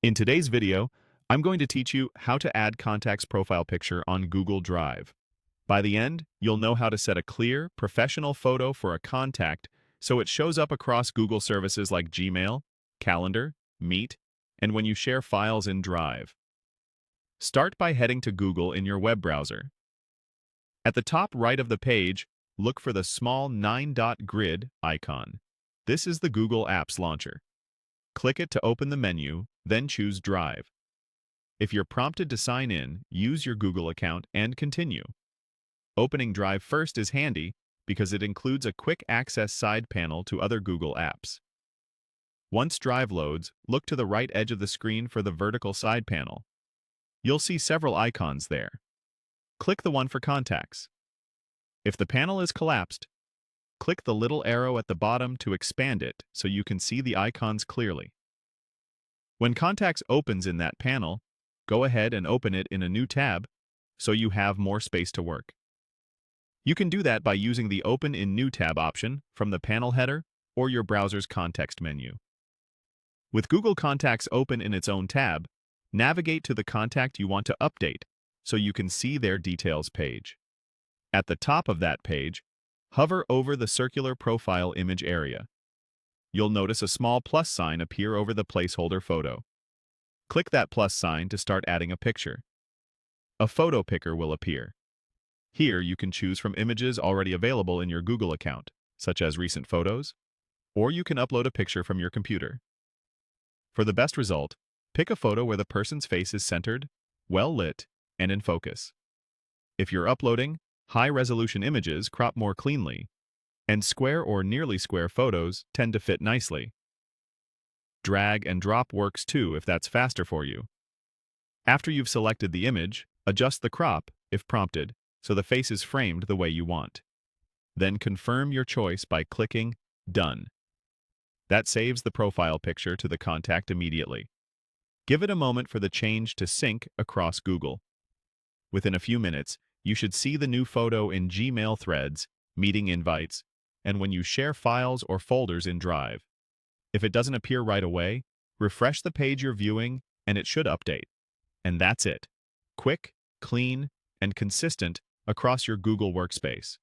In today's video, I'm going to teach you how to add contact's profile picture on Google Drive. By the end, you'll know how to set a clear, professional photo for a contact so it shows up across Google services like Gmail, Calendar, Meet, and when you share files in Drive. Start by heading to Google in your web browser. At the top right of the page, look for the small 9-dot grid icon. This is the Google Apps launcher. Click it to open the menu, then choose Drive. If you're prompted to sign in, use your Google account and continue. Opening Drive first is handy because it includes a quick access side panel to other Google apps. Once Drive loads, look to the right edge of the screen for the vertical side panel. You'll see several icons there. Click the one for contacts. If the panel is collapsed, click the little arrow at the bottom to expand it so you can see the icons clearly. When Contacts opens in that panel, go ahead and open it in a new tab so you have more space to work. You can do that by using the Open in New tab option from the panel header or your browser's context menu. With Google Contacts open in its own tab, navigate to the contact you want to update so you can see their details page. At the top of that page, hover over the circular profile image area. You'll notice a small plus sign appear over the placeholder photo. Click that plus sign to start adding a picture. A photo picker will appear. Here you can choose from images already available in your Google account, such as recent photos, or you can upload a picture from your computer. For the best result, pick a photo where the person's face is centered, well lit, and in focus. If you're uploading, high-resolution images crop more cleanly, and square or nearly square photos tend to fit nicely. Drag and drop works too if that's faster for you. After you've selected the image, adjust the crop, if prompted, so the face is framed the way you want. Then confirm your choice by clicking Done. That saves the profile picture to the contact immediately. Give it a moment for the change to sync across Google. Within a few minutes, you should see the new photo in Gmail threads, meeting invites, and when you share files or folders in Drive. If it doesn't appear right away, refresh the page you're viewing and it should update. And that's it. Quick, clean, and consistent across your Google Workspace.